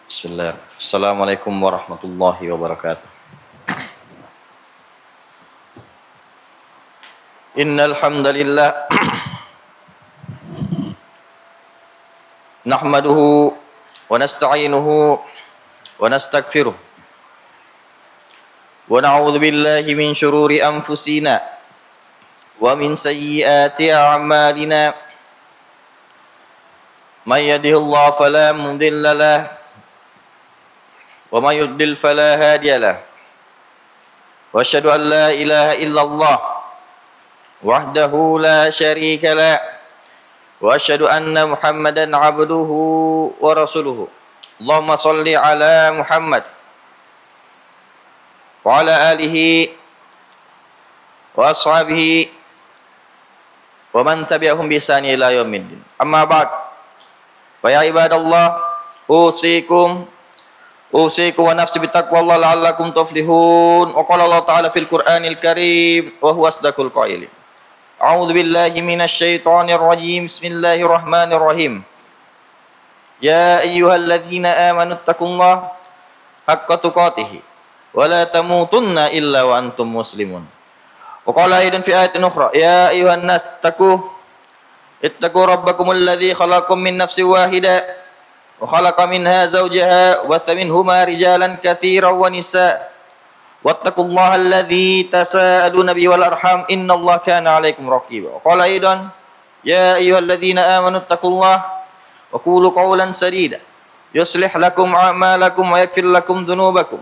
Bismillah. Assalamualaikum warahmatullahi wabarakatuh. Innal hamdalillah nahmaduhu wa nasta'inuhu wa nastaghfiruh wa na'udzu billahi min shururi anfusina wa min sayyiati a'malina. May yahdihillahu fala mudilla lahu wa may yudlil fala hadiya lahu. Wa asyhadu an la ilaha illallah wahdahu la syarika lah wa asyhadu anna Muhammadan abduhu wa rasuluhu. Allahumma shalli ala Muhammad wa ala alihi wa ashabihi wa man tabi'ahum bi ihsan ila yaumiddin. Amma ba'd. Fa ya ibadallah, usikum wa nafsi bitaqwallah la'allakum tuflihun. Wa qala Allah ta'ala fil Qur'anil Karim wa huwa asdaqul qailin. A'udzu billahi minasy syaithanir rajim. Bismillahirrahmanirrahim. Ya ayyuhalladzina amanu taqullaha haqqa tuqatih wa la tamutunna illa wa antum muslimun. Wa qala aidan fi ayatin ukhra, ya ayyuhan nas ittaqu rabbakumul ladzi khalaqakum min nafsin wahidah wa khalaqa minha zawjaha wa batha minhuma rijalan katsiran wa nisaa. Wattaqullaha alladzi tasaaluna bihi wal arham innallaha kana 'alaikum raqiba. Qala aidan ya ayyuhalladzina amanu taqullaha wa qulu qawlan sadida yuslih lakum a'malakum wa yaghfir lakum dhunubakum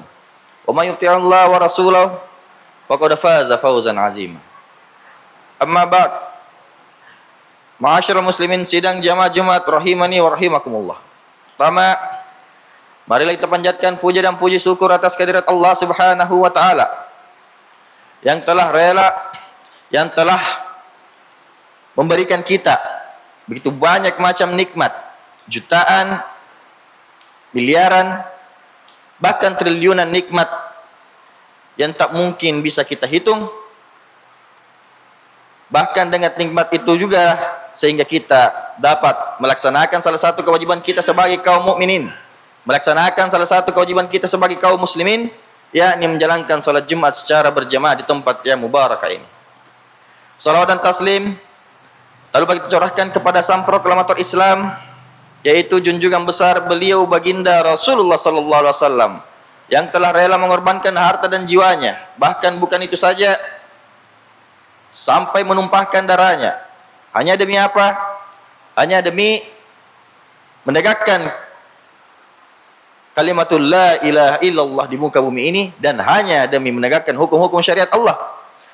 wa may yuti'allaha wa rasulahu faqad faza fawzan 'azima. Amma ba'd. Ma'asyiral muslimin sidang jamaah Jumat rahimani wa rahimakumullah. Pertama, marilah kita panjatkan puja dan puji syukur atas kehadirat Allah Subhanahu wa taala yang telah rela, yang telah memberikan kita begitu banyak macam nikmat, jutaan, miliaran, bahkan triliunan nikmat yang tak mungkin bisa kita hitung. Bahkan dengan nikmat itu juga sehingga kita dapat melaksanakan salah satu kewajiban kita sebagai kaum mukminin, melaksanakan salah satu kewajiban kita sebagai kaum muslimin, yakni menjalankan salat Jumat secara berjamaah di tempat yang mubarakah ini. Salawat dan taslim lalu bagi curahkan kepada sang proklamator Islam, yaitu junjungan besar beliau baginda Rasulullah sallallahu alaihi wasallam yang telah rela mengorbankan harta dan jiwanya, bahkan bukan itu saja, sampai menumpahkan darahnya. Hanya demi apa? Hanya demi menegakkan kalimatul la ilaha illallah di muka bumi ini, dan hanya demi menegakkan hukum-hukum syariat Allah.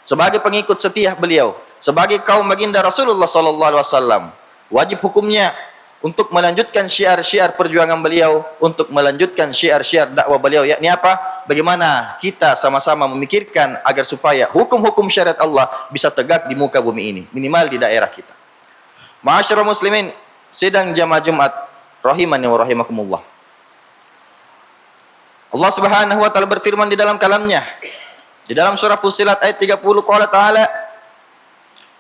Sebagai pengikut setia beliau, sebagai kaum baginda Rasulullah sallallahu alaihi wasallam, wajib hukumnya untuk melanjutkan syiar-syiar perjuangan beliau, untuk melanjutkan syiar-syiar dakwah beliau, yakni apa? Bagaimana kita sama-sama memikirkan agar supaya hukum-hukum syariat Allah bisa tegak di muka bumi ini, minimal di daerah kita. Ma'asyiral muslimin sidang jamaah Jumat rahimani wa rahimakumullah. Allah Subhanahu wa taala berfirman di dalam kalamnya, di dalam surah Fussilat ayat 30, qala ta'ala,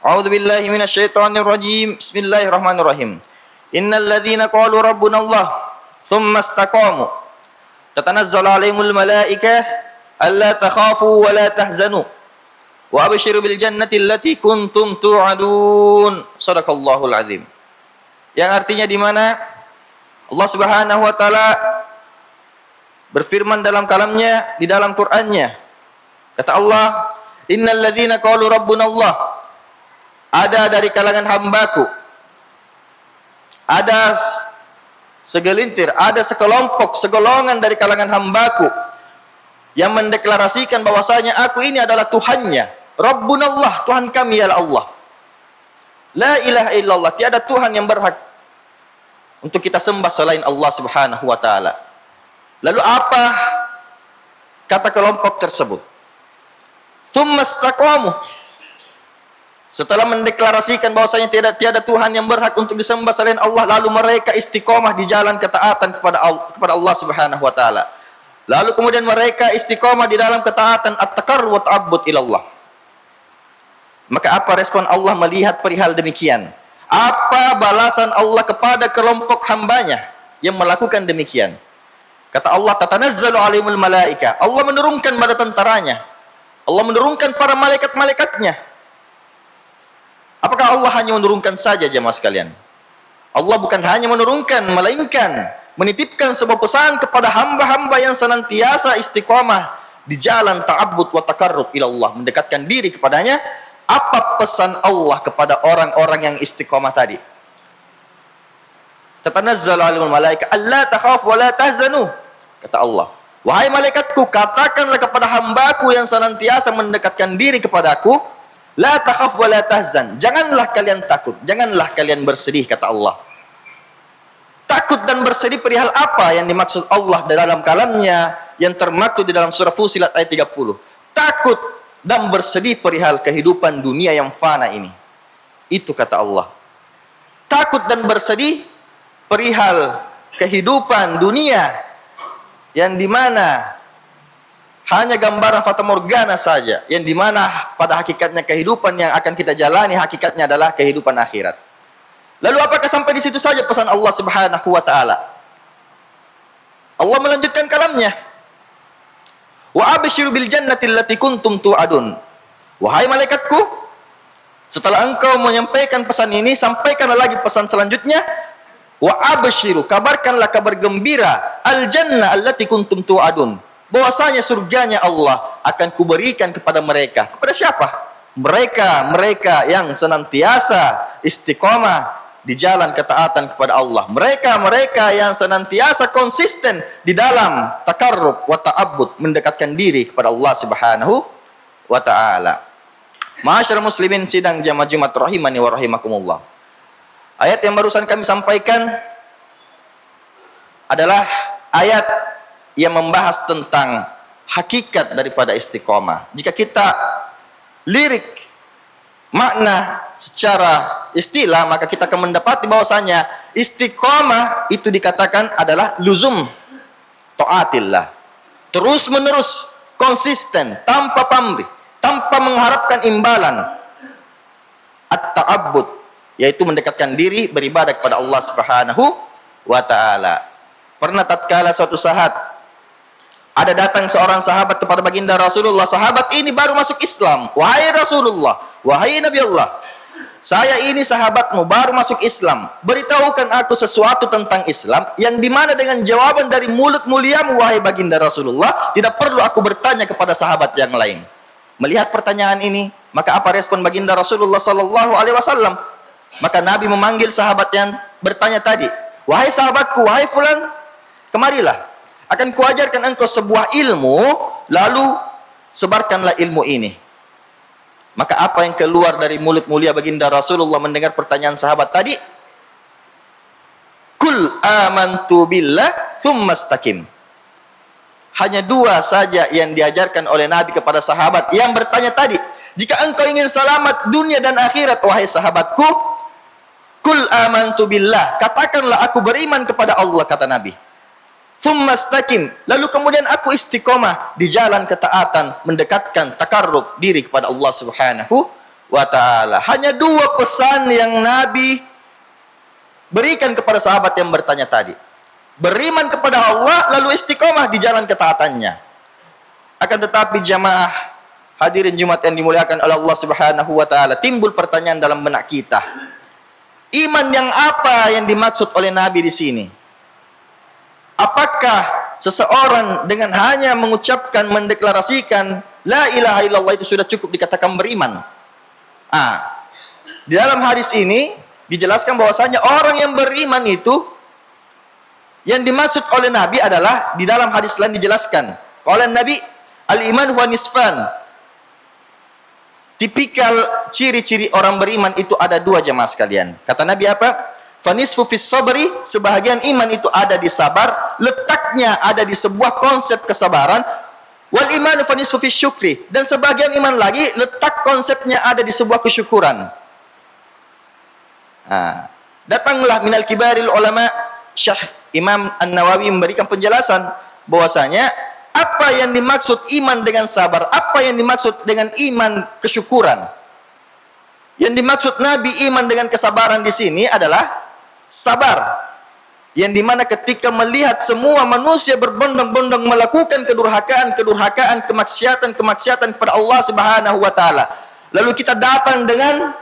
A'udzu billahi minasy syaithanir rajim. Bismillahirrahmanirrahim. Innal ladzina qalu rabbuna Allah tsumma istaqamu tatanazzalu 'alaihimul malaikah alla takhafu wa la tahzanu wa abshiru bil jannati allati kuntum tu'adun. Shadaqallahul azim. Yang artinya di mana Allah Subhanahu wa taala berfirman dalam kalamnya, di dalam Qur'annya. Kata Allah, innal ladzina qalu rabbuna Allah, ada dari kalangan hambaku, ada segelintir, ada sekelompok, segolongan dari kalangan hambaku yang mendeklarasikan bahwasanya aku ini adalah Tuhannya. Rabbunallah, Tuhan kami ialah Allah. La ilaha illallah, tiada Tuhan yang berhak untuk kita sembah selain Allah Subhanahu wa taala. Lalu apa kata kelompok tersebut? Tsumma istaqamu, setelah mendeklarasikan bahwasanya tiada Tuhan yang berhak untuk disembah selain Allah, lalu mereka istiqomah di jalan ketaatan kepada Allah Subhanahu wa taala. Lalu kemudian mereka istiqomah di dalam ketaatan at-taqarrub wa ta'abbud ilallah. Maka apa respon Allah melihat perihal demikian? Apa balasan Allah kepada kelompok hambanya yang melakukan demikian? Kata Allah, tatanazzalu alaihimul malaika. Allah menurunkan pada tentaranya. Allah menurunkan para malaikat-malaikatnya. Apakah Allah hanya menurunkan saja jemaah sekalian? Allah bukan hanya menurunkan, melainkan menitipkan sebuah pesan kepada hamba-hamba yang senantiasa istiqamah di jalan ta'abbud wa takarrub ila Allah, mendekatkan diri kepadanya. Apa pesan Allah kepada orang-orang yang istiqamah tadi? Tatanazzalu alaihimul malaika alla takhafu wa la tahzanu. Kata Allah, wahai malaikatku, katakanlah kepada hambaku yang senantiasa mendekatkan diri kepadaku, la takhaf wa la tahzan. Janganlah kalian takut, janganlah kalian bersedih, kata Allah. Takut dan bersedih perihal apa yang dimaksud Allah dalam kalamnya yang termaktub di dalam surah Fussilat ayat 30. Takut dan bersedih perihal kehidupan dunia yang fana ini. Itu kata Allah. Takut dan bersedih perihal kehidupan dunia yang dimana hanya gambaran fata morgana saja, yang dimana pada hakikatnya kehidupan yang akan kita jalani hakikatnya adalah kehidupan akhirat. Lalu apakah sampai di situ saja pesan Allah Subhanahu wa taala? Allah melanjutkan kalamnya. Wa absyiru bil jannati allati kuntum tu'adun. Wahai malaikatku, setelah engkau menyampaikan pesan ini, sampaikanlah lagi pesan selanjutnya. Wa absyiru, kabarkanlah kabar gembira, al jannah allati kuntum tu'adun, bahwasanya surganya Allah akan kuberikan kepada mereka. Kepada siapa? Mereka yang senantiasa istiqamah di jalan ketaatan kepada Allah. Mereka yang senantiasa konsisten di dalam takarrub wa ta'abbud, mendekatkan diri kepada Allah Subhanahu wa taala. Ma'asyiral muslimin sidang jamaah Jumat rahimani wa rahimakumullah. Ayat yang barusan kami sampaikan adalah ayat yang membahas tentang hakikat daripada istiqomah. Jika kita lirik makna secara istilah, maka kita akan mendapati bahwasanya istiqomah itu dikatakan adalah luzum taatillah, terus menerus, konsisten, tanpa pamrih, tanpa mengharapkan imbalan. At-ta'abbud, yaitu mendekatkan diri beribadah kepada Allah Subhanahu wa taala. Pernah tatkala suatu saat ada datang seorang sahabat kepada baginda Rasulullah. Sahabat ini baru masuk Islam. Wahai Rasulullah, wahai Nabi Allah, saya ini sahabatmu baru masuk Islam. Beritahukan aku sesuatu tentang Islam yang dimana dengan jawaban dari mulut muliamu wahai baginda Rasulullah, tidak perlu aku bertanya kepada sahabat yang lain. Melihat pertanyaan ini, maka apa respon baginda Rasulullah sallallahu alaihi wasallam? Maka Nabi memanggil sahabat yang bertanya tadi. Wahai sahabatku, wahai fulan, kemarilah. Akan kuajarkan engkau sebuah ilmu, lalu sebarkanlah ilmu ini. Maka apa yang keluar dari mulut mulia baginda Rasulullah mendengar pertanyaan sahabat tadi? Kul amantu billah tsumma istaqim. Hanya dua saja yang diajarkan oleh Nabi kepada sahabat yang bertanya tadi. Jika engkau ingin selamat dunia dan akhirat, wahai sahabatku, kul amantu billah, katakanlah aku beriman kepada Allah, kata Nabi. Tsumma istaqim, lalu kemudian aku istiqomah di jalan ketaatan, mendekatkan takarrub diri kepada Allah Subhanahu wa taala. Hanya dua pesan yang Nabi berikan kepada sahabat yang bertanya tadi. Beriman kepada Allah, lalu istiqomah di jalan ketaatannya. Akan tetapi jamaah hadirin Jumat yang dimuliakan oleh Allah Subhanahu wa taala, timbul pertanyaan dalam benak kita. Iman yang apa yang dimaksud oleh Nabi di sini? Apakah seseorang dengan hanya mengucapkan, mendeklarasikan la ilaha illallah itu sudah cukup dikatakan beriman? Di dalam hadis ini dijelaskan bahwasanya orang yang beriman itu yang dimaksud oleh Nabi adalah, di dalam hadis lain dijelaskan oleh Nabi, al-iman huwa nisfan. Tipikal ciri-ciri orang beriman itu ada dua jemaah sekalian. Kata Nabi apa? Fanisfu fis sabri, sebahagian iman itu ada di sabar, letaknya ada di sebuah konsep kesabaran. Wal imanu fanisfu fis syukri, dan sebagian iman lagi letak konsepnya ada di sebuah kesyukuran. Datanglah minal kibaril ulama, Syekh Imam An-Nawawi memberikan penjelasan bahwasanya apa yang dimaksud iman dengan sabar, apa yang dimaksud dengan iman kesyukuran. Yang dimaksud Nabi iman dengan kesabaran di sini adalah sabar. yang dimana ketika melihat semua manusia berbondong-bondong melakukan kedurhakaan, kemaksiatan kepada Allah Subhanahu wa taala, lalu kita datang dengan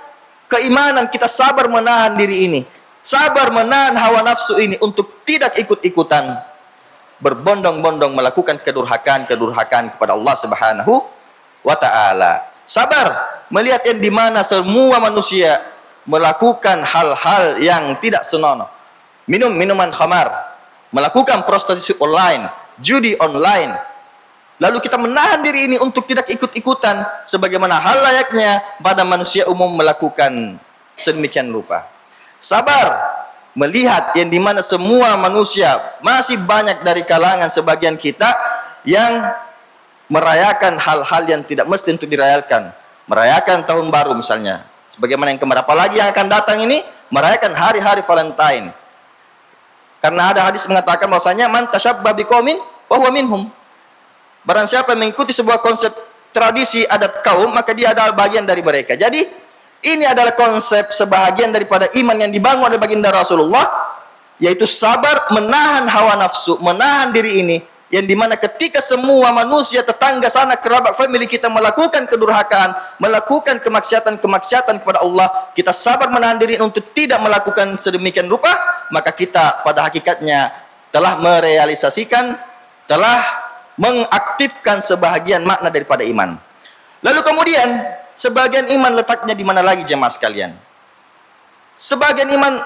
keimanan, kita sabar menahan diri ini, sabar menahan hawa nafsu ini untuk tidak ikut-ikutan berbondong-bondong melakukan kedurhakaan kepada Allah Subhanahu wa taala. Sabar melihat yang dimana semua manusia melakukan hal-hal yang tidak senonoh, minum minuman khamar, melakukan prostitusi online, judi online. Lalu kita menahan diri ini untuk tidak ikut-ikutan sebagaimana hal layaknya pada manusia umum melakukan sedemikian rupa. Sabar melihat yang dimana semua manusia, masih banyak dari kalangan sebagian kita yang merayakan hal-hal yang tidak mesti untuk dirayakan. Merayakan tahun baru misalnya, sebagaimana yang kemarin, apalagi yang akan datang ini merayakan hari-hari Valentine. Karena ada hadis mengatakan bahwasanya man tashabba biqaumin fa huwa minhum. Barang siapa yang mengikuti sebuah konsep tradisi adat kaum, maka dia adalah bagian dari mereka. Jadi ini adalah konsep sebahagian daripada iman yang dibangun oleh baginda Rasulullah, yaitu sabar menahan hawa nafsu, menahan diri ini, yang dimana ketika semua manusia, tetangga, sanak kerabat, family kita melakukan kedurhakaan, melakukan kemaksiatan kepada Allah, kita sabar menahan diri untuk tidak melakukan sedemikian rupa, maka kita pada hakikatnya telah merealisasikan, telah mengaktifkan sebahagian makna daripada iman. Lalu kemudian sebagian iman letaknya di mana lagi jemaah sekalian? Sebagian iman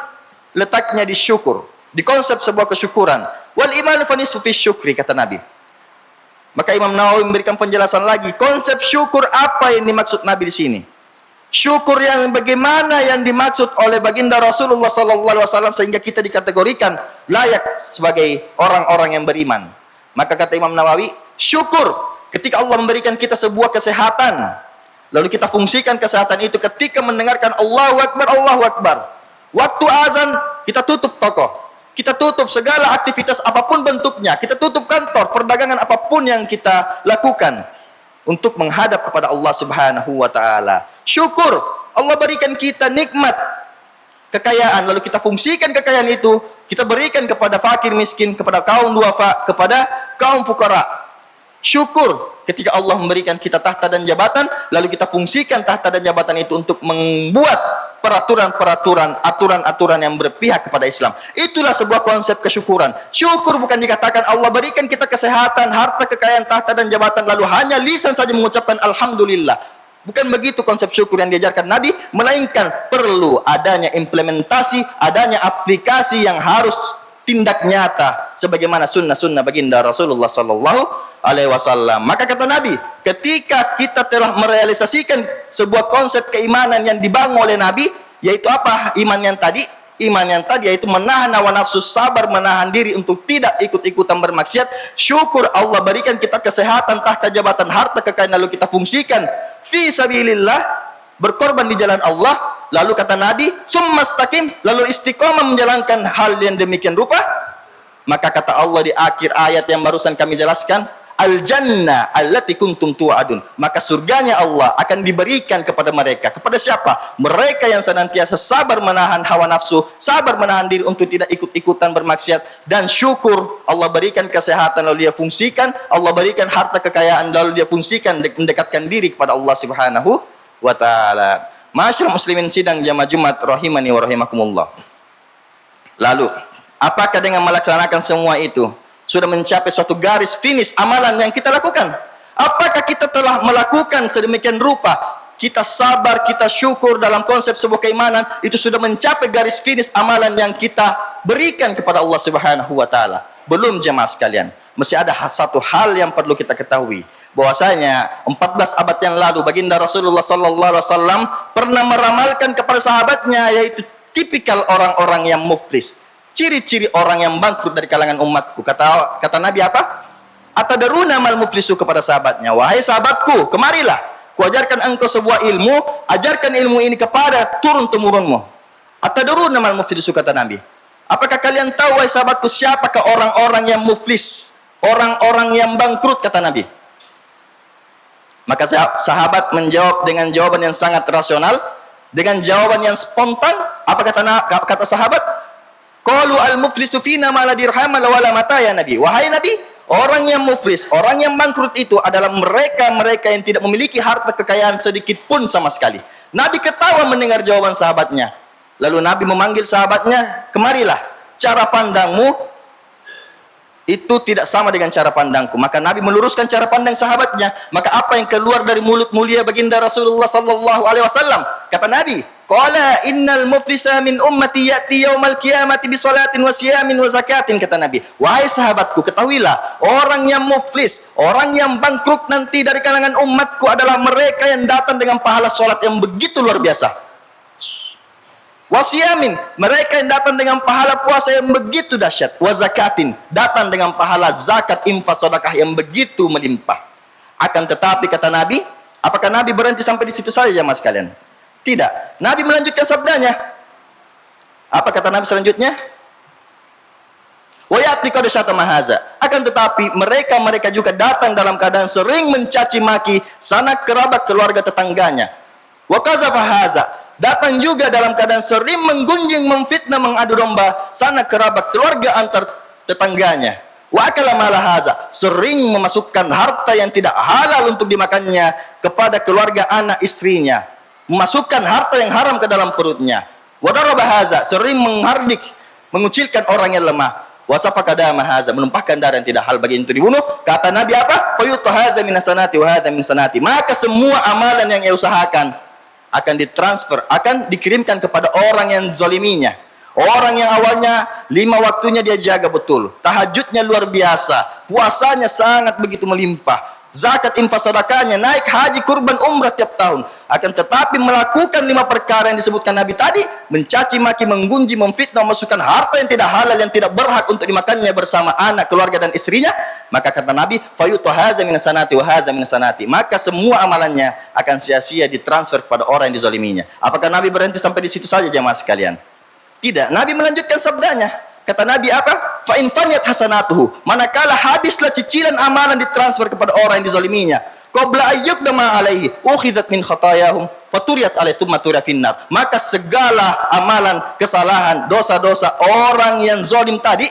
letaknya di syukur, di konsep sebuah kesyukuran. Wal iman fa nisfu fi syukri, kata Nabi. Maka Imam Nawawi memberikan penjelasan lagi, konsep syukur apa yang dimaksud Nabi di sini. Syukur yang bagaimana yang dimaksud oleh baginda Rasulullah SAW sehingga kita dikategorikan layak sebagai orang-orang yang beriman. Maka kata Imam Nawawi, syukur ketika Allah memberikan kita sebuah kesehatan, lalu kita fungsikan kesehatan itu ketika mendengarkan Allahu Akbar, Allahu Akbar. Waktu azan kita tutup toko, kita tutup segala aktivitas apapun bentuknya, kita tutup kantor, perdagangan apapun yang kita lakukan untuk menghadap kepada Allah Subhanahu wa taala. Syukur Allah berikan kita nikmat kekayaan, lalu kita fungsikan kekayaan itu, kita berikan kepada fakir miskin, kepada kaum duafa, kepada kaum fukara. Syukur ketika Allah memberikan kita tahta dan jabatan, lalu kita fungsikan tahta dan jabatan itu untuk membuat peraturan-peraturan, aturan-aturan yang berpihak kepada Islam. Itulah sebuah konsep kesyukuran. Syukur bukan dikatakan Allah berikan kita kesehatan, harta, kekayaan, tahta dan jabatan, lalu hanya lisan saja mengucapkan Alhamdulillah. Bukan begitu konsep syukur yang diajarkan Nabi, melainkan perlu adanya implementasi, adanya aplikasi yang harus tindak nyata sebagaimana sunnah-sunnah baginda Rasulullah sallallahu alaihi wasallam. Maka kata Nabi, ketika kita telah merealisasikan sebuah konsep keimanan yang dibangun oleh Nabi, yaitu apa iman yang tadi? Iman yang tadi yaitu menahan hawa nafsu, sabar menahan diri untuk tidak ikut-ikutan bermaksiat. Syukur Allah berikan kita kesehatan, tahta jabatan, harta, kekayaan, lalu kita fungsikan fi sabilillah, berkorban di jalan Allah. Lalu kata Nabi, summastaqim, lalu istiqomah menjalankan hal yang demikian rupa. Maka kata Allah di akhir ayat yang barusan kami jelaskan, al-jannah allati kuntum tu'adun, maka surganya Allah akan diberikan kepada mereka. Kepada siapa? Mereka yang senantiasa sabar menahan hawa nafsu, sabar menahan diri untuk tidak ikut-ikutan bermaksiat, dan syukur Allah berikan kesehatan lalu dia fungsikan, Allah berikan harta kekayaan lalu dia fungsikan mendekatkan diri kepada Allah Subhanahu wa taala. Masyaallah muslimin sidang jamaah Jumat rahimani wa rahimakumullah. Lalu, apakah dengan melaksanakan semua itu sudah mencapai suatu garis finish amalan yang kita lakukan? Apakah kita telah melakukan sedemikian rupa? Kita sabar, kita syukur dalam konsep sebuah keimanan, itu sudah mencapai garis finish amalan yang kita berikan kepada Allah Subhanahu wa taala. Belum jemaah sekalian. Mesti ada satu hal yang perlu kita ketahui, bahwasanya 14 abad yang lalu baginda Rasulullah sallallahu alaihi wasallam pernah meramalkan kepada sahabatnya, yaitu tipikal orang-orang yang muflis. Ciri-ciri orang yang bangkrut dari kalangan umatku. Kata Nabi apa? Atadaruna mal muflisu, kepada sahabatnya, wahai sahabatku, kemarilah kuajarkan engkau sebuah ilmu, ajarkan ilmu ini kepada turun-temurunmu. Atadaruna mal muflisu, kata Nabi. Apakah kalian tahu wahai sahabatku siapakah orang-orang yang muflis, orang-orang yang bangkrut, kata Nabi. Maka sahabat menjawab dengan jawaban yang sangat rasional, dengan jawaban yang spontan. Apa kata sahabat? Qalu al-muflisu fina ma la dirham wala mata ya Nabi. Wahai Nabi, orang yang muflis, orang yang bangkrut itu adalah mereka-mereka yang tidak memiliki harta kekayaan sedikit pun sama sekali. Nabi ketawa mendengar jawaban sahabatnya. Lalu Nabi memanggil sahabatnya, kemarilah, cara pandangmu itu tidak sama dengan cara pandangku. Maka Nabi meluruskan cara pandang sahabatnya. Maka apa yang keluar dari mulut mulia baginda Rasulullah sallallahu alaihi wasallam? Kata Nabi, qala innal muflisa min ummati ya'ti yaumal qiyamati bi salatin wa siyamin wa zakatin. Kata Nabi, wahai sahabatku, ketahuilah, orang yang muflis, orang yang bangkrut nanti dari kalangan umatku adalah mereka yang datang dengan pahala salat yang begitu luar biasa. Wasiyamin, mereka yang datang dengan pahala puasa yang begitu dahsyat. Wazakatin, datang dengan pahala zakat, infak, sedekah yang begitu melimpah. Akan tetapi kata Nabi, apakah Nabi berhenti sampai di situ saja jemaah sekalian? Tidak. Nabi melanjutkan sabdanya. Apa kata Nabi selanjutnya? Wa ya'ti qad syatama haza. Akan tetapi mereka juga datang dalam keadaan sering mencaci maki sanak kerabat keluarga tetangganya. Wa qazafa haza. Datang juga dalam keadaan sering menggunjing, memfitnah, mengadu domba sanak kerabat keluarga antar tetangganya. Wa akala mala haza, sering memasukkan harta yang tidak halal untuk dimakannya kepada keluarga anak istrinya, memasukkan harta yang haram ke dalam perutnya. Wa daraba haza, sering menghardik, mengucilkan orang yang lemah. Wa safaka dama haza, menumpahkan darah yang tidak halal bagi untuk dibunuh. Kata Nabi apa? Fa yuta haza min sanati wa hadza min sanati. Maka semua amalan yang ia usahakan akan ditransfer, akan dikirimkan kepada orang yang zoliminya. Orang yang awalnya 5 waktunya dia jaga betul, tahajudnya luar biasa, puasanya sangat begitu melimpah, zakat, infak, sedekahnya naik, haji, kurban, umrah tiap tahun. Akan tetapi melakukan 5 perkara yang disebutkan Nabi tadi, mencaci maki, menggunjing, memfitnah, memasukkan harta yang tidak halal, yang tidak berhak untuk dimakannya bersama anak, keluarga dan istrinya, maka kata Nabi, fayutu haza min sanati wa haza min sanati. Maka semua amalannya akan sia-sia ditransfer kepada orang yang dizaliminya. Apakah Nabi berhenti sampai di situ saja jemaah sekalian? Tidak. Nabi melanjutkan sabdanya. Kata Nabi apa? Fa in faniyat hasanatuhu. Manakala habislah cicilan amalan ditransfer kepada orang yang dizaliminya, qabla ayyukdama alaihi ukhizat min khatayahum faturiyat alaihi thumma turiya finnar. Maka segala amalan, kesalahan, dosa-dosa orang yang zalim tadi,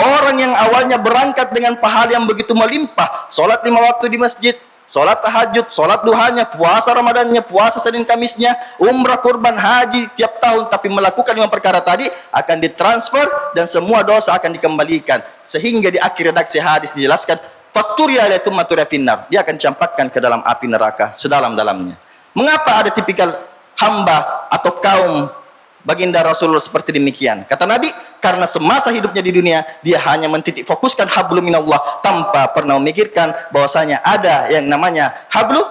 orang yang awalnya berangkat dengan pahala yang begitu melimpah, salat 5 waktu di masjid, salat tahajud, salat duhanya, puasa Ramadannya, puasa Senin Kamisnya, umrah, kurban, haji tiap tahun, tapi melakukan 5 perkara tadi akan ditransfer dan semua dosa akan dikembalikan. Sehingga di akhir redaksi hadis dijelaskan, fakturiya alaihi thumma turiya finnar. Dia akan campakkan ke dalam api neraka sedalam-dalamnya. Mengapa ada tipikal hamba atau kaum baginda Rasulullah seperti demikian? Kata Nabi, karena semasa hidupnya di dunia dia hanya mentitik fokuskan hablum minallah tanpa pernah memikirkan bahwasanya ada yang namanya hablum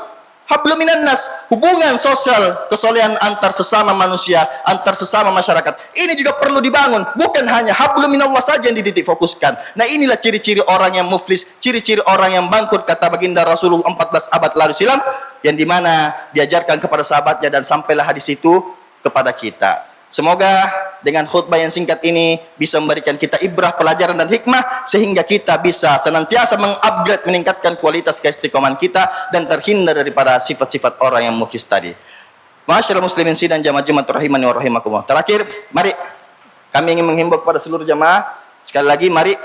minan nas, hubungan sosial, kesolehan antar sesama manusia, antar sesama masyarakat. Ini juga perlu dibangun, bukan hanya hablum minallah saja yang dititik fokuskan. Nah, inilah ciri-ciri orang yang muflis, ciri-ciri orang yang bangkrut, kata baginda Rasulullah 14 abad lalu silam, yang dimana diajarkan kepada sahabatnya dan sampailah hadis itu kepada kita. Semoga dengan khutbah yang singkat ini bisa memberikan kita ibrah, pelajaran dan hikmah sehingga kita bisa senantiasa mengupgrade, meningkatkan kualitas keistiqomahan kita dan terhindar daripada sifat-sifat orang yang muflis tadi. Masyaallah muslimin sidang jamaah Jumat rahimani wa rahimakumullah. Terakhir, mari kami ingin menghimbau kepada seluruh jamaah sekali lagi, mari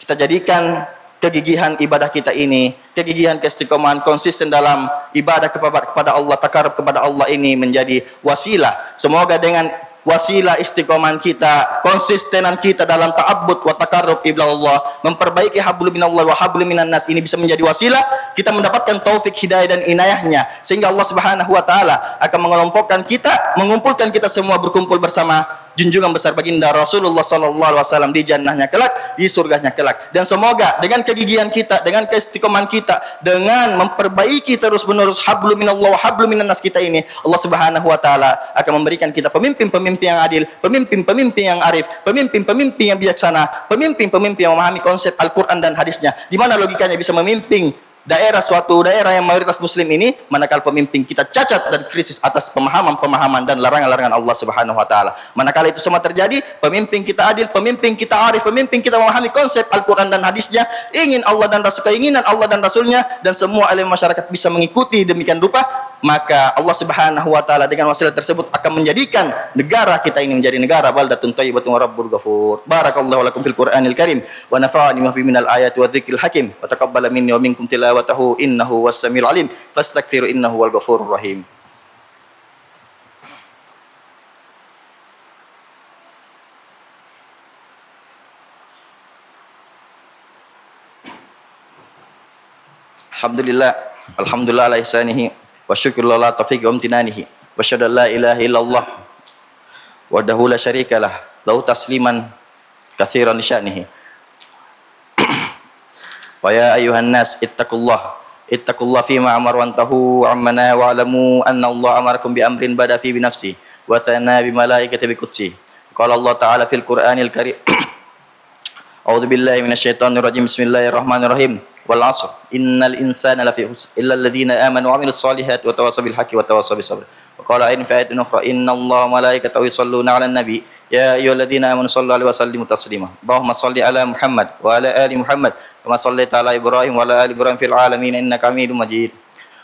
kita jadikan kegigihan ibadah kita ini, kegigihan keistiqomahan, konsisten dalam ibadah kepada Allah, takarub kepada Allah ini menjadi wasilah. Semoga dengan wasilah istiqomahan kita, konsistenan kita dalam ta'abbud wa takarrub ila Allah, memperbaiki hablum minallah wa hablum minan nas, ini bisa menjadi wasilah kita mendapatkan taufik, hidayah dan inayahnya, sehingga Allah Subhanahu wa taala akan mengumpulkan kita semua berkumpul bersama junjungan besar baginda Rasulullah sallallahu alaihi wasallam di jannahnya kelak, di surganya kelak. Dan semoga dengan kegigihan kita, dengan keistiqomahan kita, dengan memperbaiki terus-menerus hablum minallah wa hablum minan nas kita ini, Allah Subhanahu wa taala akan memberikan kita pemimpin-pemimpin yang adil, pemimpin-pemimpin yang arif, pemimpin-pemimpin yang bijaksana, pemimpin-pemimpin yang memahami konsep Al-Qur'an dan hadisnya, di mana logikanya bisa memimpin suatu daerah yang mayoritas muslim ini, manakala pemimpin kita cacat dan krisis atas pemahaman-pemahaman dan larangan-larangan Allah Subhanahu wa taala. Manakala itu semua terjadi, pemimpin kita adil, pemimpin kita arif, pemimpin kita memahami konsep Al-Qur'an dan hadisnya, ingin Allah dan Rasul, keinginan Allah dan Rasulnya, dan semua elemen masyarakat bisa mengikuti demikian rupa, maka Allah Subhanahu wa taala dengan wasilah tersebut akan menjadikan negara kita ini menjadi negara baldatun thayyibatun wa rabbul ghafur. Barakallahu lakum fil Qur'anil Karim wa nafa'ani ma fi minal ayati wa dzikril hakim wa taqabbala minni wa minkum tilawatahu innahu was-samiul alim fastaghfiru innahu wal ghafurur rahim. Alhamdulillah ala ihsanihi wa syukrulillah ala taufiqi wa amtinanihi wa syahadu an la ilaha illallah wahdahu la syarikalah lahu tasliman katsiran li sya'nihi wa ya ayyuhan nas ittaqullah fima amar wa antahu ammana wa alamu anna Allah amarakum bi amrin bada fi bi nafsi wa thana bi malaikati bi qudsi qala Allah ta'ala fil Qur'anil Karim A'udzu billahi minasyaitonir rajim. Bismillahirrahmanirrahim. Wal 'ashr. Innal insana lafi khusr illa alladziina aamanu wa 'amilus solihati wa tawassaw bil haqqi wa tawassaw bis sabr. Wa qala in fi ayatin ukhra innallaha wa malaikatahu yusholluna 'alan nabi ya ayyuhalladzina aamanu shallu 'alaihi wa sallimu taslima. Allahumma shalli 'ala Muhammad wa 'ala ali Muhammad kama shallaita 'ala Ibrahim wa 'ala ali Ibrahim fil 'alamin innaka Hamidum Majid.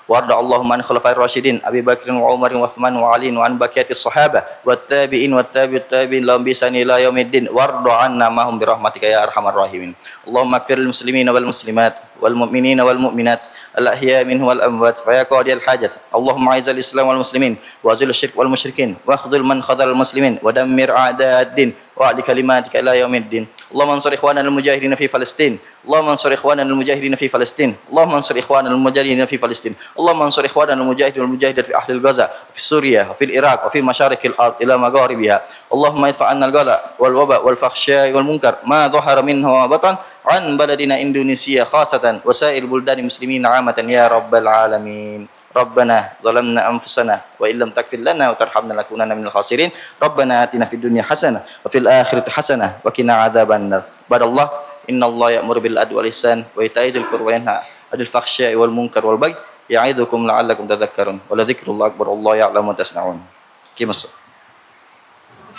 Warda Allahumma an khulafa'ir rasyidin Abi Bakr wa Umar wa Utsman wa Ali wa an baqiyatis sahabah wat tabi'in wat tabi'in lahum bi ihsan ila yaumiddin warda 'anna mahum bi rahmatika ya arhamar rahimin. Allahumma ighfir lil muslimina wal muslimat wal mu'minina wal mu'minat al ahya'i minhum wal amwat wa ya qadiyal hajat. Allahumma a'izzal islam wal muslimin wa azil syirk wal musyrikin wa khudhil man khadhal muslimin wa dammir a'da'ad-din wa a'li kalimatika ila yaumiddin. Allahumma ansur ikhwanana al mujahidin fi Palestin. Allahumma ansur ikhwanana al mujahidin fi Palestin. Allahumma ansur ikhwanana al mujahidin fi Palestin. Allahumma ansur ikhwanana al mujahidin wal mujahidat fi ahli Gaza, fi Suriah, fi Iraq, wa fi masharikil ard ila magharibiha. Allahumma idfa' 'anna al-ghala wal waba wal fakhsya'i wal munkar ma dhahara minhu wa batan 'an baladina Indonesia khassatan wa sa'ir buldani muslimin 'amatan ya rabbal alamin. Rabbana zalamna anfusana wa illam taghfir lana wa tarhamna lakunanna minal khasirin. Rabbana atina fid dunya hasanah wa fil akhirati hasanah wa qina adzabannar. Badallah innallaha ya'muru bil adli wal ihsan wa ita'i dzil qurba wa yanha 'anil fakhsya'i wal munkar wal baghi ya'idukum la'allakum tadhakkarun wa la dzikrullahi akbar wallahu ya'lamu ma tasna'un. Kimas